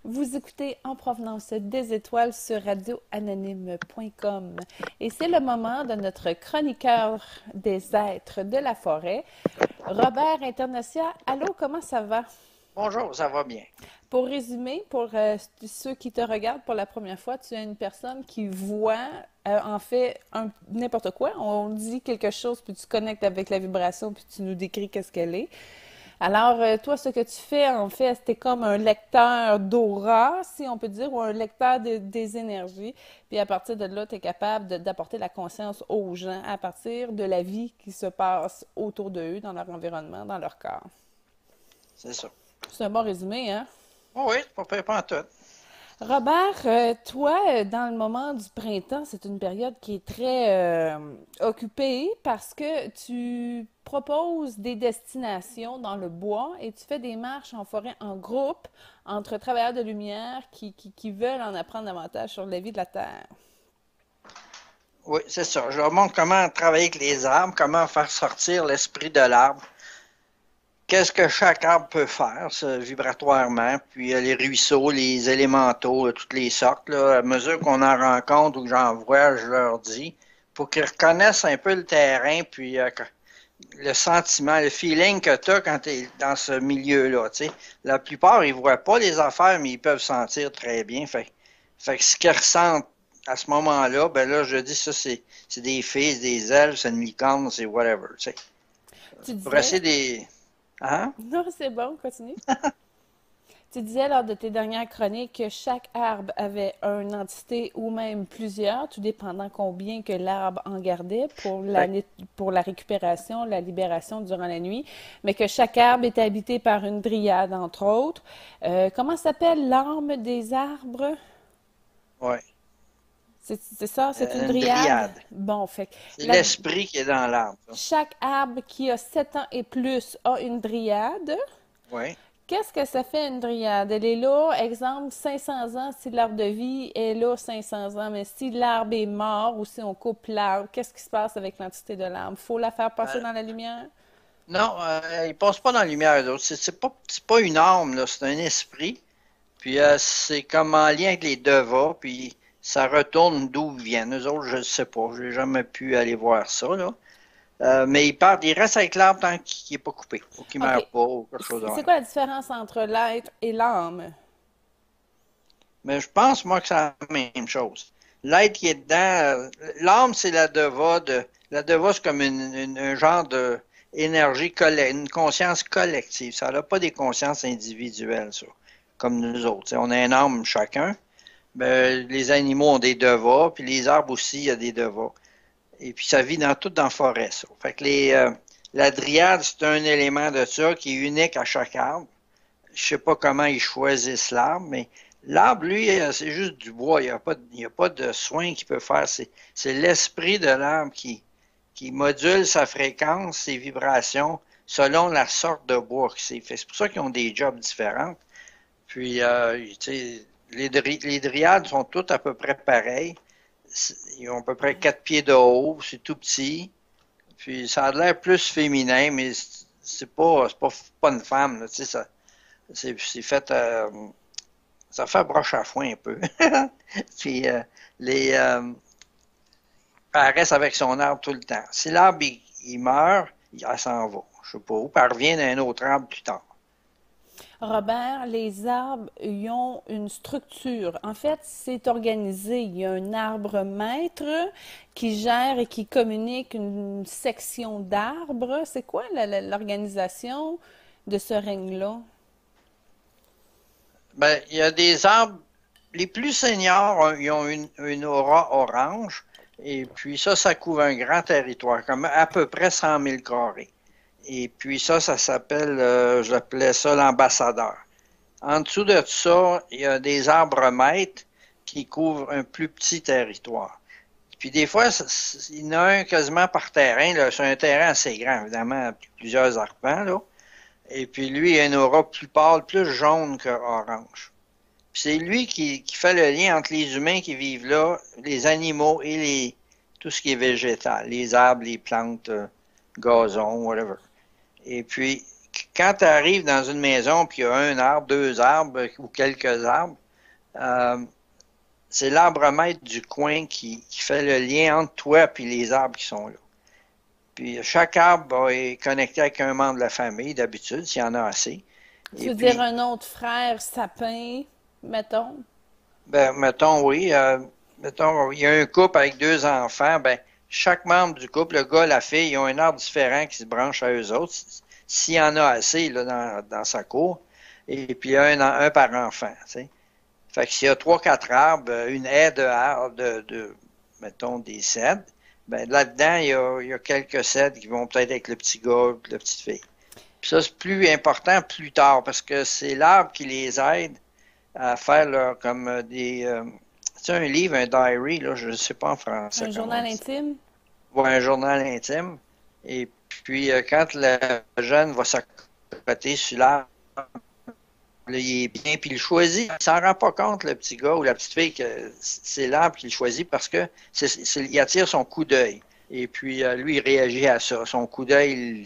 Vous écoutez En provenance des étoiles sur radioanonyme.com et c'est le moment de notre chroniqueur des êtres de la forêt, Robert Internacia. Allô, comment ça va? Bonjour, ça va bien. Pour résumer, pour ceux qui te regardent pour la première fois, tu es une personne qui voit en fait n'importe quoi. On dit quelque chose, puis tu connectes avec la vibration, puis tu nous décris qu'est-ce qu'elle est. Alors, toi, ce que tu fais, en fait, c'était comme un lecteur d'aura, si on peut dire, ou un lecteur des énergies. Puis à partir de là, tu es capable d'apporter la conscience aux gens à partir de la vie qui se passe autour d'eux, dans leur environnement, dans leur corps. C'est ça. C'est un bon résumé, hein? Oh oui, pas pire pas en tout. Robert, toi, dans le moment du printemps, c'est une période qui est très occupée parce que tu proposes des destinations dans le bois et tu fais des marches en forêt en groupe entre travailleurs de lumière qui veulent en apprendre davantage sur la vie de la Terre. Oui, c'est ça. Je leur montre comment travailler avec les arbres, comment faire sortir l'esprit de l'arbre. Qu'est-ce que chaque arbre peut faire, ça, vibratoirement, puis les ruisseaux, les élémentaux, toutes les sortes, là, à mesure qu'on en rencontre ou que j'en vois, je leur dis, pour qu'ils reconnaissent un peu le terrain, puis le sentiment, le feeling que tu as quand tu es dans ce milieu-là. Tu sais. La plupart, ils ne voient pas les affaires, mais ils peuvent sentir très bien. Fait que ce qu'ils ressentent à ce moment-là, ben là, je dis ça, c'est des fées, c'est des elfes, c'est une licorne, c'est whatever. Tu sais. Tu Pour disais, essayer des. Hein? non, c'est bon, continue. Tu disais lors de tes dernières chroniques que chaque arbre avait une entité ou même plusieurs, tout dépendant combien que l'arbre en gardait Oui. pour la récupération, la libération durant la nuit, mais que chaque arbre était habité par une dryade, entre autres. Comment s'appelle l'arme des arbres? Ouais. C'est ça, c'est une Une dryade? dryade. Bon, fait que C'est la- l'esprit qui est dans l'arbre. Ça. chaque arbre qui a 7 ans et plus a une dryade. Oui. Qu'est-ce que ça fait une dryade? Elle est là, exemple, 500 ans si l'arbre de vie est là 500 ans, mais si l'arbre est mort ou si on coupe l'arbre, qu'est-ce qui se passe avec l'entité de l'arbre? Faut la faire passer Euh, dans la lumière? non, ils ne passent pas dans la lumière. C'est pas une âme, là, c'est un esprit. Puis c'est comme en lien avec les devas, puis ça retourne d'où ils viennent. Eux autres, je ne sais pas, je n'ai jamais pu aller voir ça, là. Mais ils partent, ils restent avec l'arbre tant qu'il n'est pas coupé, ou qu'il ne OK. meurt pas, ou quelque chose de C'est même. quoi la différence entre l'être et l'âme? Mais je pense, moi, que c'est la même chose. L'être qui est dedans, l'âme, c'est la deva de. La deva, c'est comme un genre de énergie collective, une conscience collective. Ça n'a pas des consciences individuelles, ça, comme nous autres. T'sais, on a un âme chacun. Ben, les animaux ont des devas, puis les arbres aussi, il y a des devas. Et puis ça vit dans la forêt, ça. Fait que la dryade, c'est un élément de ça qui est unique à chaque arbre. Je sais pas comment ils choisissent l'arbre, mais l'arbre, lui, c'est juste du bois. Il y a pas de soin qu'il peut faire. C'est l'esprit de l'arbre qui module sa fréquence, ses vibrations, selon la sorte de bois que c'est fait. C'est pour ça qu'ils ont des jobs différents. Puis, tu sais, les dryades sont toutes à peu près pareilles. Ils ont à peu près 4 pieds de haut, c'est tout petit. Puis, ça a l'air plus féminin, mais pas une femme, là, tu sais, ça, c'est fait, ça fait broche à foin un peu. Puis, les, elle reste avec son arbre tout le temps. Si l'arbre, il meurt, elle s'en va. Je sais pas où, puis elle revient d'un autre arbre plus tard. Robert, les arbres, ils ont une structure. En fait, c'est organisé. Il y a un arbre maître qui gère et qui communique une section d'arbres. C'est quoi l'organisation de ce règne-là? Ben, il y a des arbres, les plus seniors, ils ont une aura orange, et puis ça couvre un grand territoire, comme à peu près 100 000 carrés. Et puis ça s'appelle, j'appelais ça l'ambassadeur. En dessous de ça, il y a des arbres maîtres qui couvrent un plus petit territoire. Puis des fois, il y en a un quasiment par terrain, là, sur un terrain assez grand, évidemment, plusieurs arpents, là. Et puis lui, il a une aura plus pâle, plus jaune que orange. Puis c'est lui qui fait le lien entre les humains qui vivent là, les animaux et tout ce qui est végétal, les arbres, les plantes, gazon, whatever. Et puis, quand tu arrives dans une maison, puis il y a un arbre, deux arbres ou quelques arbres, euh, c'est l'arbre maître du coin qui fait le lien entre toi et les arbres qui sont là. Puis chaque arbre est connecté avec un membre de la famille, d'habitude, s'il y en a assez. Tu Et veux dire puis, un autre frère sapin, mettons? ben, mettons, oui, mettons, il y a un couple avec deux enfants, ben, chaque membre du couple, le gars, la fille, ils ont un arbre différent qui se branche à eux autres, s'il y en a assez là, dans sa cour. Et puis, il y a un par enfant, tu sais. Fait que s'il y a trois, quatre arbres, une haie de arbres, mettons, des cèdres, ben là-dedans, il y a quelques cèdres qui vont peut-être avec le petit gars, la petite fille. Puis ça, c'est plus important plus tard, parce que c'est l'arbre qui les aide à faire là, comme tu sais, un livre, un diary, là, je ne sais pas en français Un comment on journal dit ça. intime? Ouais, un journal intime. Et puis, quand le jeune va s'accoter sur l'arbre, là, il est bien, puis il choisit. Il s'en rend pas compte, le petit gars ou la petite fille, que c'est l'arbre qu'il choisit parce que il attire son coup d'œil. Et puis, lui, il réagit à ça. Son coup d'œil,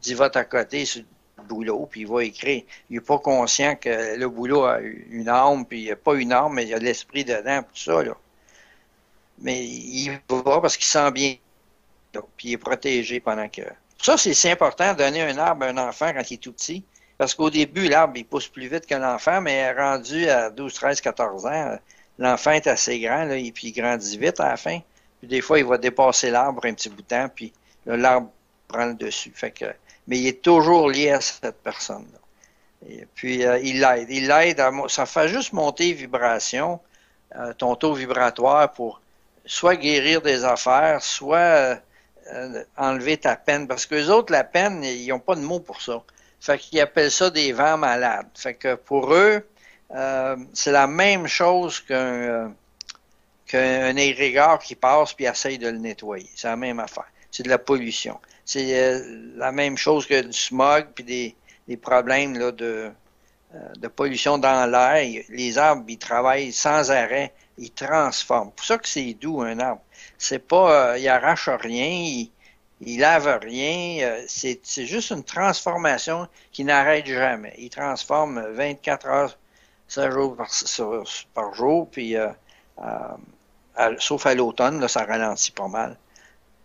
il va à côté sur le boulot, puis il va écrire. Il n'est pas conscient que le boulot a une âme, puis il n'y a pas une âme, mais il y a de l'esprit dedans, tout ça, là. Mais il va parce qu'il sent bien, là, puis il est protégé pendant que... Ça, c'est important de donner un arbre à un enfant quand il est tout petit. Parce qu'au début, l'arbre, il pousse plus vite que l'enfant, mais rendu à 12, 13, 14 ans, l'enfant est assez grand, là, et puis il grandit vite à la fin. Puis des fois, il va dépasser l'arbre un petit bout de temps, puis là, l'arbre prend le dessus. Fait que, mais il est toujours lié à cette personne-là. Et puis, il l'aide. Il l'aide ça fait juste monter les vibrations, ton taux vibratoire pour soit guérir des affaires, soit enlever ta peine. Parce que les autres, la peine, ils n'ont pas de mots pour ça. Fait qu'ils appellent ça des vents malades. Fait que pour eux, c'est la même chose qu'un irrigeur qui passe puis essaye de le nettoyer. C'est la même affaire. C'est de la pollution. C'est la même chose que du smog puis des problèmes là, de pollution dans l'air. Les arbres, ils travaillent sans arrêt. Ils transforment. C'est pour ça que c'est doux, un arbre. C'est pas, il arrache rien, il lave rien. C'est juste une transformation qui n'arrête jamais. Il transforme 24 heures, 5 jours par jour, puis sauf à l'automne, là, ça ralentit pas mal.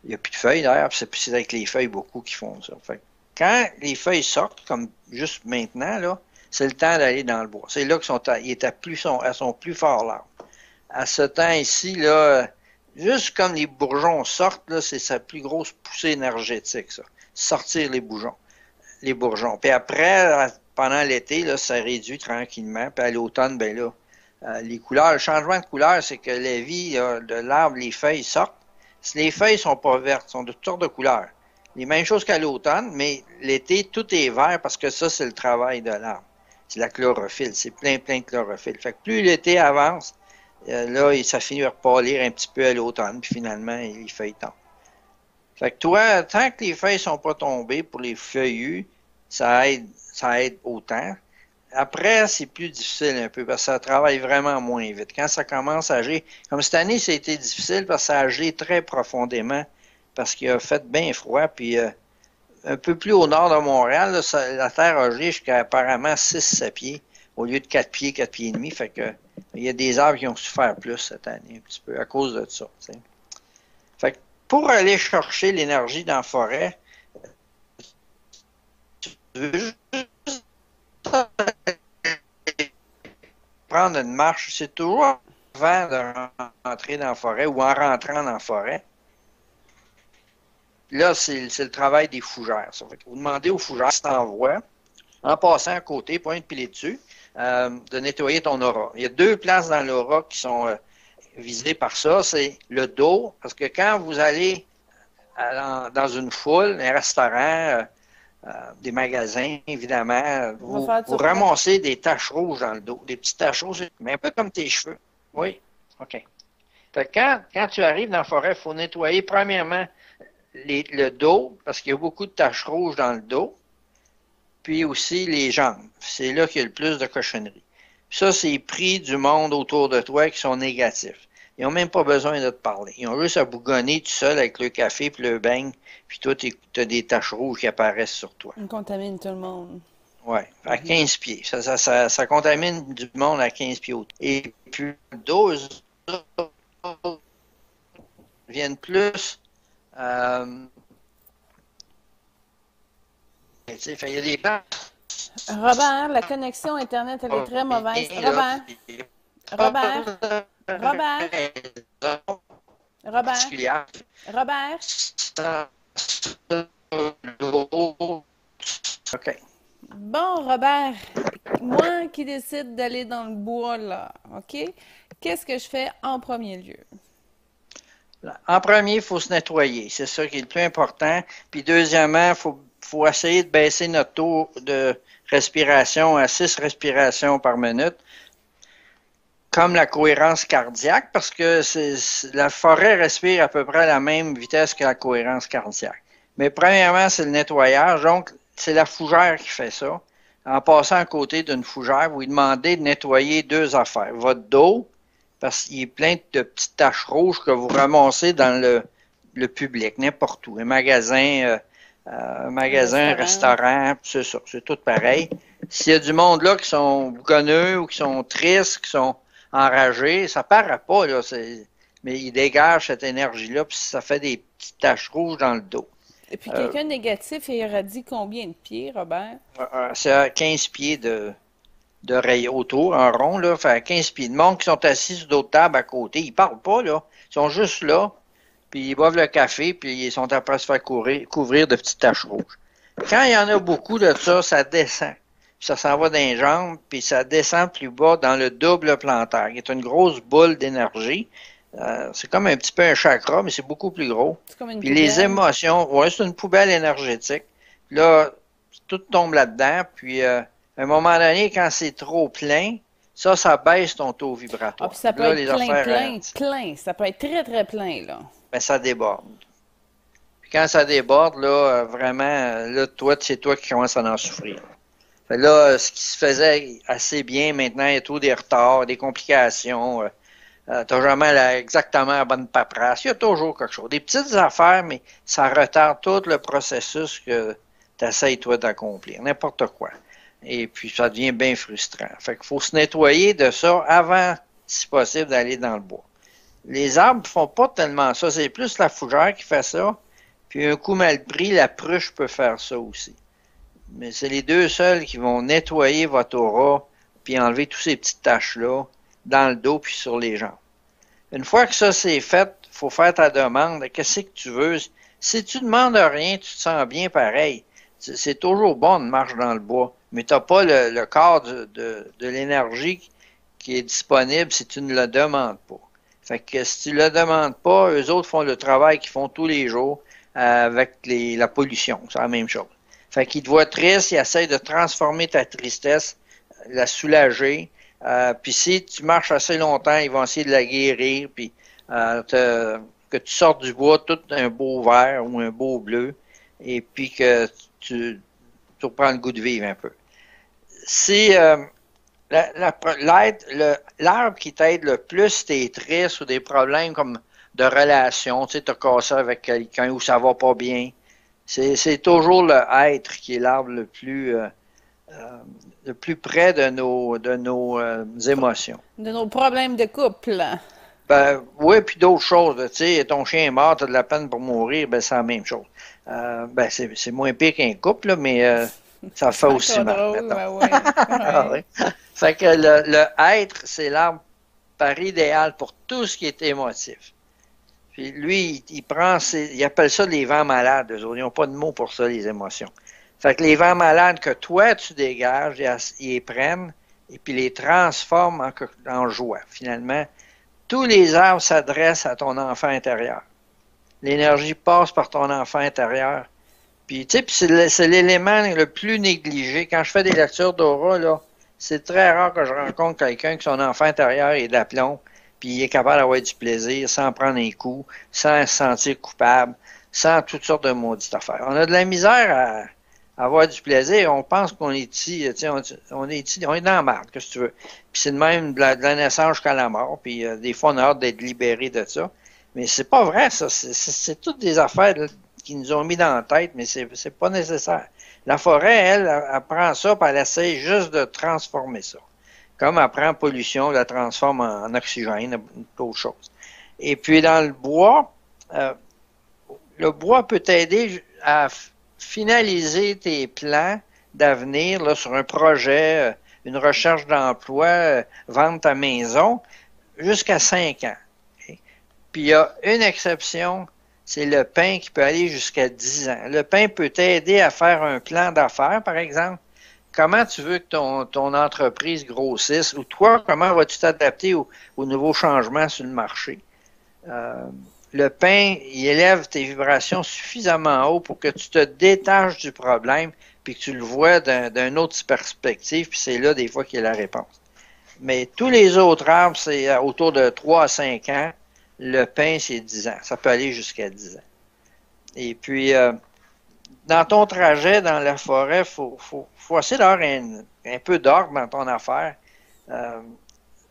Il n'y a plus de feuilles d'ailleurs, c'est avec les feuilles beaucoup qui font ça. Fait que quand les feuilles sortent, comme juste maintenant, là, c'est le temps d'aller dans le bois. C'est là qu'elles sont plus forts là. À ce temps ici, là, juste comme les bourgeons sortent, là, c'est sa plus grosse poussée énergétique, ça. Sortir les bourgeons. Puis après, pendant l'été, là, ça réduit tranquillement. Puis à l'automne, ben là, les couleurs, le changement de couleur, c'est que la vie là, de l'arbre, les feuilles sortent. Si les feuilles sont pas vertes, sont de toutes sortes de couleurs. Les mêmes choses qu'à l'automne, mais l'été, tout est vert parce que ça, c'est le travail de l'arbre. C'est la chlorophylle. C'est plein de chlorophylle. Fait que plus l'été avance, là, ça finit par pâlir un petit peu à l'automne, puis finalement, les feuilles tombent. Fait que toi, tant que les feuilles sont pas tombées pour les feuillus, ça aide autant. Après, c'est plus difficile un peu, parce que ça travaille vraiment moins vite. Quand ça commence à geler, comme cette année, ça a été difficile parce que ça a gelé très profondément, parce qu'il a fait bien froid, puis un peu plus au nord de Montréal, là, la terre a gelé jusqu'à apparemment 6-7 pieds, au lieu de 4 pieds et demi, fait que il y a des arbres qui ont souffert plus cette année, un petit peu, à cause de ça. T'sais. Fait que pour aller chercher l'énergie dans la forêt, tu veux juste prendre une marche, c'est toujours avant de rentrer dans la forêt ou en rentrant dans la forêt. Là, c'est le travail des fougères. Ça. Fait que vous demandez aux fougères si t'envoies, en passant à côté, pas une pilée dessus, de nettoyer ton aura. Il y a 2 places dans l'aura qui sont visées par ça. C'est le dos, parce que quand vous allez dans une foule, un restaurant, des magasins, évidemment, vous ramassez des taches rouges dans le dos, des petites taches rouges, mais un peu comme tes cheveux. Oui? OK. Fait que quand tu arrives dans la forêt, il faut nettoyer premièrement le dos, parce qu'il y a beaucoup de taches rouges dans le dos, puis aussi les jambes. C'est là qu'il y a le plus de cochonneries. Ça, c'est pris du monde autour de toi qui sont négatifs. Ils n'ont même pas besoin de te parler. Ils ont juste à bougonner tout seul avec le café puis le beigne, puis toi, tu as des taches rouges qui apparaissent sur toi. On contamine tout le monde. Oui, à 15 pieds. Ça contamine du monde à 15 pieds. Et puis, d'autres viennent plus. Il y a des gens. Robert, la connexion Internet, elle est très mauvaise. Robert, Robert, Robert, Robert, Robert. OK. Bon, Robert, moi qui décide d'aller dans le bois, là, OK? Qu'est-ce que je fais en premier lieu? En premier, il faut se nettoyer. C'est ça qui est le plus important. Puis deuxièmement, faut essayer de baisser notre taux de respiration à 6 respirations par minute, comme la cohérence cardiaque, parce que la forêt respire à peu près à la même vitesse que la cohérence cardiaque. Mais premièrement, c'est le nettoyage. Donc, c'est la fougère qui fait ça. En passant à côté d'une fougère, vous lui demandez de nettoyer 2 affaires. Votre dos, parce qu'il est plein de petites taches rouges que vous ramassez dans le public, n'importe où. Un magasin, restaurant, c'est ça, c'est tout pareil. S'il y a du monde là qui sont bougonneux ou qui sont tristes, qui sont enragés, ça paraît pas, là, mais ils dégagent cette énergie-là, puis ça fait des petites taches rouges dans le dos. Et puis quelqu'un négatif, il irradie combien de pieds, Robert? C'est à 15 pieds de rayon autour, en rond, là, fait 15 pieds. Le monde qui sont assis sur d'autres tables à côté, ils parlent pas, là. Ils sont juste là, puis ils boivent le café, puis ils sont après à se faire couvrir de petites taches rouges. Quand il y en a beaucoup de ça, ça descend. Puis ça s'en va dans les jambes, puis ça descend plus bas dans le double plantaire, qui est une grosse boule d'énergie. C'est comme un petit peu un chakra, mais c'est beaucoup plus gros. C'est comme une Puis poubelle. les émotions, ouais, c'est une poubelle énergétique. Puis là, tout tombe là-dedans, puis à un moment donné, quand c'est trop plein, ça baisse ton taux vibratoire. Ah, puis ça peut Là, être les plein, affaires, plein. Ça peut être très, très plein, là. ben, ça déborde. Puis quand ça déborde, là, vraiment, là, c'est toi qui commences à en souffrir. Fait là, ce qui se faisait assez bien, maintenant, il y a tout des retards, des complications. T'as jamais exactement la bonne paperasse. Il y a toujours quelque chose. Des petites affaires, mais ça retarde tout le processus que tu essaies, toi, d'accomplir. N'importe quoi. Et puis, ça devient bien frustrant. Fait qu'il faut se nettoyer de ça avant, si possible, d'aller dans le bois. Les arbres font pas tellement ça. C'est plus la fougère qui fait ça. Puis, un coup mal pris, la pruche peut faire ça aussi. Mais c'est les deux seuls qui vont nettoyer votre aura puis enlever toutes ces petites taches-là dans le dos puis sur les jambes. Une fois que ça c'est fait, il faut faire ta demande. Qu'est-ce que tu veux? Si tu demandes rien, tu te sens bien pareil. C'est toujours bon de marcher dans le bois, mais tu n'as pas le corps de l'énergie qui est disponible si tu ne le demandes pas. Fait que si tu ne le demandes pas, eux autres font le travail qu'ils font tous les jours avec la pollution. C'est la même chose. Fait qu'ils te voient triste, ils essayent de transformer ta tristesse, la soulager. Puis si tu marches assez longtemps, ils vont essayer de la guérir, puis que tu sortes du bois tout un beau vert ou un beau bleu, et puis que tu reprends le goût de vivre un peu. Si l'arbre qui t'aide le plus, si t'es triste ou des problèmes comme de relation, tu sais, t'as cassé avec quelqu'un ou ça va pas bien, c'est toujours le être qui est l'arbre le plus près de nos émotions. De nos problèmes de couple. Ben, oui, puis d'autres choses. Tu sais, ton chien est mort, tu as de la peine pour mourir, ben c'est la même chose. Ben, c'est moins pire qu'un couple, là, mais ça fait aussi mal. Drôle, ben ouais. Ah, oui. Fait que le être, c'est l'arbre par idéal pour tout ce qui est émotif. Puis lui, il appelle ça les vents malades. Eux autres. Ils n'ont pas de mots pour ça, les émotions. Fait que les vents malades que toi, tu dégages, ils les prennent et puis les transforment en joie. Finalement, tous les arbres s'adressent à ton enfant intérieur. L'énergie passe par ton enfant intérieur. Puis, tu sais, c'est l'élément le plus négligé. Quand je fais des lectures d'aura, là, c'est très rare que je rencontre quelqu'un que son enfant intérieur est d'aplomb, puis il est capable d'avoir du plaisir sans prendre un coup, sans se sentir coupable, sans toutes sortes de maudites affaires. On a de la misère avoir du plaisir, on pense qu'on est ici, tu sais, on est ici, on est dans la marde, qu'est-ce que tu veux. Puis c'est de même de la naissance jusqu'à la mort, puis des fois on a hâte d'être libéré de ça. Mais c'est pas vrai, ça. C'est toutes des affaires là, qui nous ont mis dans la tête, mais c'est pas nécessaire. La forêt, elle prend ça, puis elle essaie juste de transformer ça. Comme elle prend pollution, elle la transforme en oxygène, d'autres choses. Et puis dans le bois peut t'aider à finaliser tes plans d'avenir là, sur un projet, une recherche d'emploi, vendre ta maison, jusqu'à 5 ans. Okay? Puis il y a une exception, c'est le pain qui peut aller jusqu'à 10 ans. Le pain peut t'aider à faire un plan d'affaires, par exemple. Comment tu veux que ton entreprise grossisse, ou toi, comment vas-tu t'adapter aux nouveaux changements sur le marché? Le pain, il élève tes vibrations suffisamment haut pour que tu te détaches du problème puis que tu le vois d'une autre perspective, puis c'est là des fois qu'il y a la réponse. Mais tous les autres arbres, c'est autour de 3 à 5 ans. Le pain, c'est 10 ans. Ça peut aller jusqu'à 10 ans. Et puis, dans ton trajet dans la forêt, faut essayer d'avoir un peu d'ordre dans ton affaire.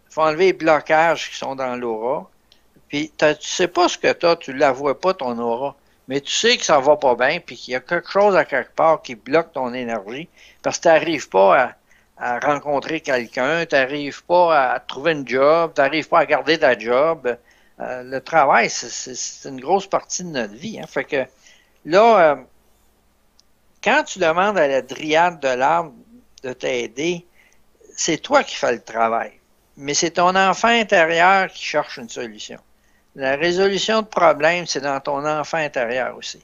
Faut enlever les blocages qui sont dans l'aura. Puis, tu sais pas ce que tu as, tu la vois pas, ton aura. Mais tu sais que ça va pas bien, puis qu'il y a quelque chose à quelque part qui bloque ton énergie, parce que tu n'arrives pas à rencontrer quelqu'un, tu n'arrives pas à trouver une job, tu n'arrives pas à garder ta job. Le travail, c'est une grosse partie de notre vie. Hein. Fait que là, quand tu demandes à la dryade de l'arbre de t'aider, c'est toi qui fais le travail. Mais c'est ton enfant intérieur qui cherche une solution. La résolution de problèmes, c'est dans ton enfant intérieur aussi.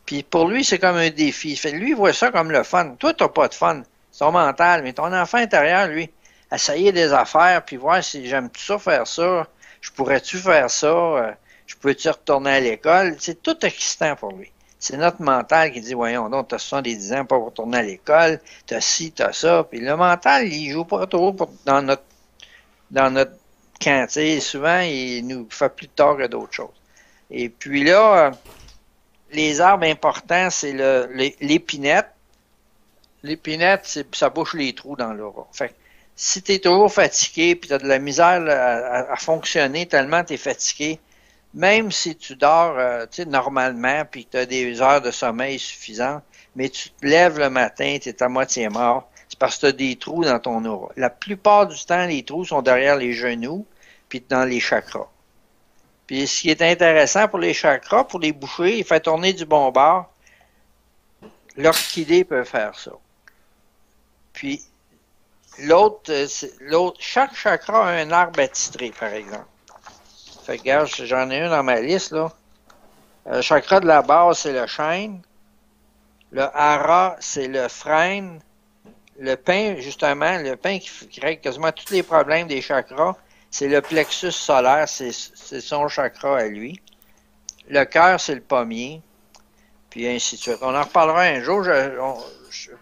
Puis pour lui, c'est comme un défi. Lui, il voit ça comme le fun. Toi, tu n'as pas de fun. C'est ton mental. Mais ton enfant intérieur, lui, essayer des affaires, puis voir si j'aime ça faire ça, je pourrais-tu faire ça, je peux-tu retourner à l'école. C'est tout excitant pour lui. C'est notre mental qui dit, voyons donc, t'as 70 ans pour retourner à l'école, t'as ci, t'as ça. Puis le mental, il joue pas trop dans notre quand, souvent, il nous fait plus tort que d'autres choses. Et puis là, les arbres importants, c'est l'épinette. L'épinette, ça bouche les trous dans l'aura. Fait que si tu es toujours fatigué puis tu as de la misère à fonctionner tellement tu es fatigué, même si tu dors normalement puis que tu as des heures de sommeil suffisantes, mais tu te lèves le matin, tu es à moitié mort, c'est parce que tu as des trous dans ton aura. La plupart du temps, les trous sont derrière les genoux puis dans les chakras. Puis ce qui est intéressant pour les chakras, pour les boucher, il fait tourner du bon bord. L'orchidée peut faire ça. Puis chaque chakra a un arbre attitré, par exemple. Fait que, regarde, j'en ai un dans ma liste, là. Le chakra de la base, c'est le chêne. Le hara, c'est le frêne. Le pain, justement, le pain qui règle quasiment tous les problèmes des chakras, c'est le plexus solaire, c'est son chakra à lui. Le cœur, c'est le pommier. Puis ainsi de suite. On en reparlera un jour.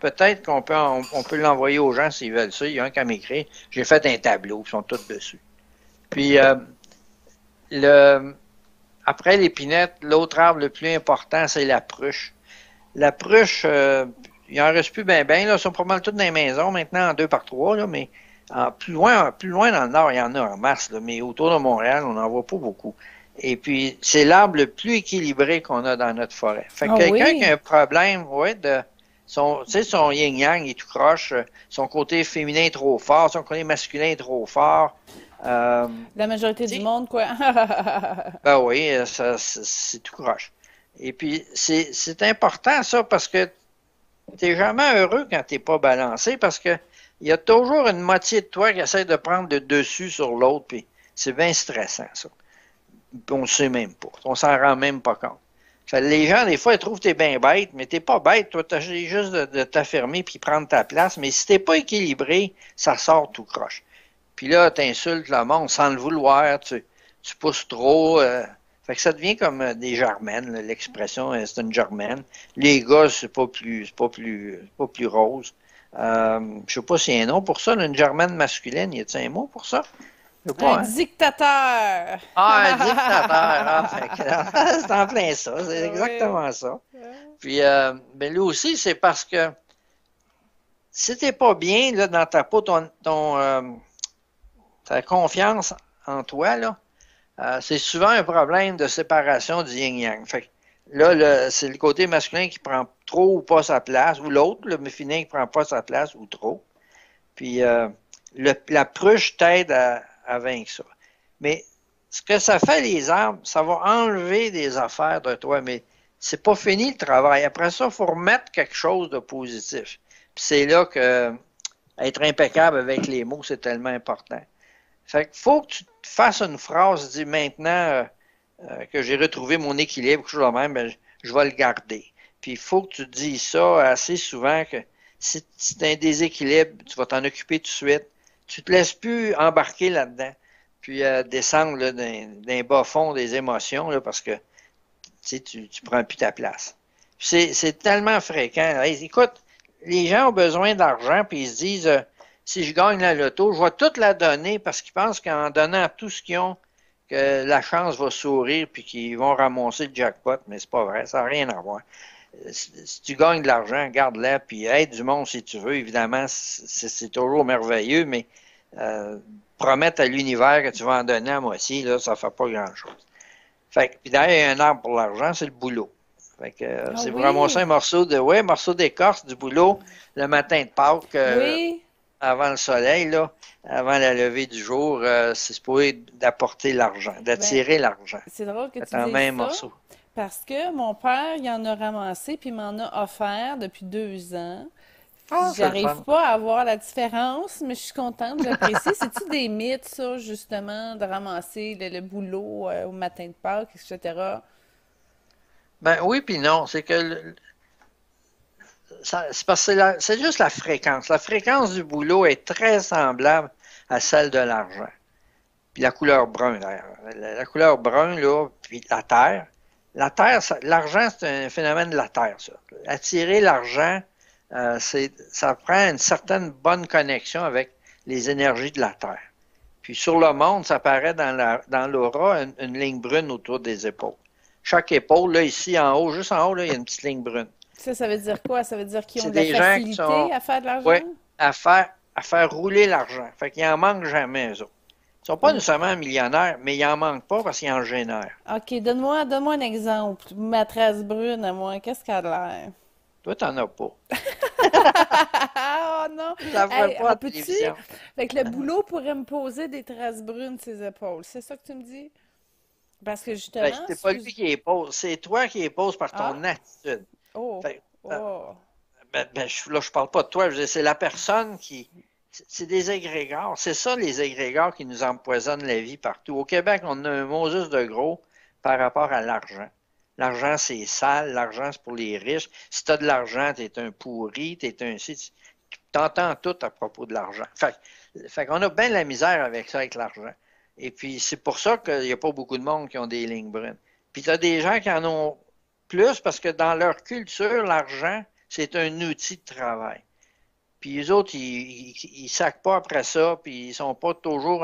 Peut-être qu'on peut l'envoyer aux gens s'ils veulent ça. Il y a un qui a m'écrit. J'ai fait un tableau, ils sont tous dessus. Puis, après l'épinette, l'autre arbre le plus important, c'est la pruche. La pruche, il en reste plus ben, là, ils sont probablement tous dans les maisons maintenant en 2 par 3, là, mais plus loin dans le nord, il y en a en masse, là, mais autour de Montréal, on n'en voit pas beaucoup. Et puis, c'est l'arbre le plus équilibré qu'on a dans notre forêt. Fait que quelqu'un qui a un problème, son yin-yang est tout croche, son côté féminin est trop fort, son côté masculin est trop fort. La majorité du monde, quoi. Ben oui, c'est tout croche. Et puis, c'est important, ça, parce que t'es jamais heureux quand t'es pas balancé, parce que il y a toujours une moitié de toi qui essaie de prendre le dessus sur l'autre, puis c'est bien stressant, ça. Puis on le sait même pas. On s'en rend même pas compte. Fait, les gens, des fois, ils trouvent que t'es bien bête, mais t'es pas bête. Toi, t'as juste de t'affirmer puis prendre ta place. Mais si t'es pas équilibré, ça sort tout croche. Puis là, t'insultes le monde sans le vouloir. Tu pousses trop. Fait que ça devient comme des germaines. L'expression, c'est une germaine. Les gars, c'est pas plus rose. Je sais pas s'il y a un nom pour ça, une germaine masculine. Y a-t-il un mot pour ça? Un dictateur! Ah, un dictateur! C'est en plein ça, c'est exactement ça. Puis, ben lui aussi, c'est parce que si t'es pas bien là, dans ta peau, ta confiance en toi, là, c'est souvent un problème de séparation du yin-yang. Fait que là, c'est le côté masculin qui prend trop ou pas sa place, ou l'autre, le féminin qui prend pas sa place ou trop. Puis la pruche t'aide à vaincre ça. Mais ce que ça fait, les arbres, ça va enlever des affaires de toi, mais c'est pas fini le travail. Après ça, il faut remettre quelque chose de positif. Puis c'est là que être impeccable avec les mots, c'est tellement important. Fait qu'il faut que tu te fasses une phrase, dis maintenant que j'ai retrouvé mon équilibre, quelque chose de même, ben, je vais le garder. Puis il faut que tu te dises ça assez souvent que si tu as un déséquilibre, tu vas t'en occuper tout de suite. Tu te laisses plus embarquer là-dedans, puis descendre là, d'un bas fond des émotions, là, parce que tu prends plus ta place. C'est tellement fréquent. Hey, écoute, les gens ont besoin d'argent, puis ils se disent si je gagne la loto, je vais toute la donner parce qu'ils pensent qu'en donnant tout ce qu'ils ont, que la chance va sourire puis qu'ils vont ramasser le jackpot, mais c'est pas vrai, ça n'a rien à voir. Si tu gagnes de l'argent, garde-la, puis aide du monde si tu veux, évidemment, c'est toujours merveilleux, mais promettre à l'univers que tu vas en donner à moitié, là, ça ne fait pas grand-chose. Fait que, puis d'ailleurs, il y a un arbre pour l'argent, c'est le boulot. Fait que Ah c'est vous ramasser un oui, morceau d'écorce du boulot le matin de Pâques oui. avant le soleil, là, avant la levée du jour, c'est supposé d'apporter l'argent, Ben, d'attirer l'argent. c'est drôle que tu C'est en dises même ça morceau. parce que mon père, il en a ramassé puis il m'en a offert depuis 2 ans. Ah, c'est le J'arrive fun. pas à voir la différence, mais je suis contente, j'apprécie. C'est-tu des mythes, ça, justement, de ramasser le boulot au matin de Pâques, etc.? Ben oui, puis non. C'est que c'est parce que c'est juste la fréquence. La fréquence du boulot est très semblable à celle de l'argent. Puis la couleur brun, d'ailleurs. La couleur brun, là, puis la Terre, l'argent, c'est un phénomène de la Terre, ça. Attirer l'argent, ça prend une certaine bonne connexion avec les énergies de la Terre. Puis sur le monde, ça paraît dans l'aura une ligne brune autour des épaules. Chaque épaule, là, ici, en haut, juste en haut, là, il y a une petite ligne brune. Ça veut dire quoi? Ça veut dire qu'ils ont C'est de la des gens qui facilité sont, à faire de l'argent? ouais, à faire rouler l'argent. Fait qu'ils en manquent jamais, eux autres. Ils sont pas Oh. nécessairement millionnaires, mais ils en manquent pas parce qu'ils en génèrent. OK, donne-moi un exemple. Ma trace brune à moi, qu'est-ce qu'elle a de l'air? Toi, t'en as pas. Oh non! Tu la vois Hey, pas à on la peut-tu? télévision. Fait que le boulot pourrait me poser des traces brunes ses épaules. C'est ça que tu me dis? Parce que Ben, justement, c'est pas lui qui les pose, c'est toi qui les poses par Ah? ton attitude. Oh! Fait, Oh! là, je parle pas de toi, je veux dire, c'est la personne qui. C'est des égrégores. C'est ça, les égrégores qui nous empoisonnent la vie partout. Au Québec, on a un mot juste de gros par rapport à l'argent. L'argent, c'est sale. L'argent, c'est pour les riches. Si tu as de l'argent, tu es un pourri, tu es un. Tu entends tout à propos de l'argent. Fait qu'on a bien de la misère avec ça, avec l'argent. Et puis, c'est pour ça qu'il n'y a pas beaucoup de monde qui ont des lignes brunes. Puis, tu as des gens qui en ont plus parce que dans leur culture, l'argent, c'est un outil de travail. Puis les autres, ils sacent pas après ça, puis ils sont pas toujours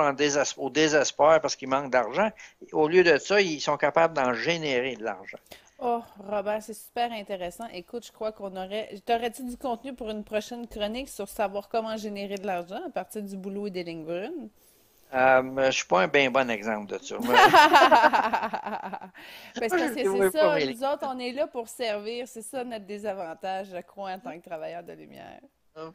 au désespoir parce qu'ils manquent d'argent. Au lieu de ça, ils sont capables d'en générer de l'argent. Oh, Robert, c'est super intéressant. Écoute, je crois qu'on aurait. T'aurais-tu du contenu pour une prochaine chronique sur savoir comment générer de l'argent à partir du boulot et des lignes brunes? Je suis pas un bien bon exemple de ça. Parce que Je c'est ne pas ça, mes nous autres, on est là pour servir. C'est ça notre désavantage, je crois, en tant que travailleur de lumière.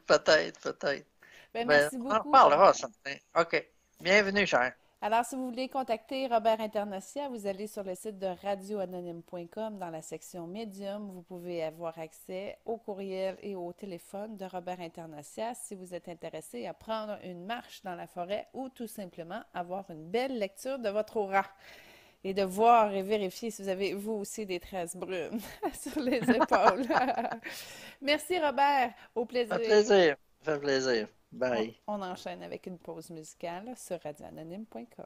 Peut-être, peut-être. Ben, Mais merci on en beaucoup, reparlera, Robert. certain. OK. Bienvenue, cher. Alors, si vous voulez contacter Robert Internacia, vous allez sur le site de radioanonyme.com dans la section Médium. Vous pouvez avoir accès au courriel et au téléphone de Robert Internacia si vous êtes intéressé à prendre une marche dans la forêt ou tout simplement avoir une belle lecture de votre aura et de voir et vérifier si vous avez vous aussi des traces brunes sur les épaules. Merci Robert, au Ça fait plaisir. plaisir. Ça fait plaisir. On, Bye. on enchaîne avec une pause musicale sur radioanonyme.com.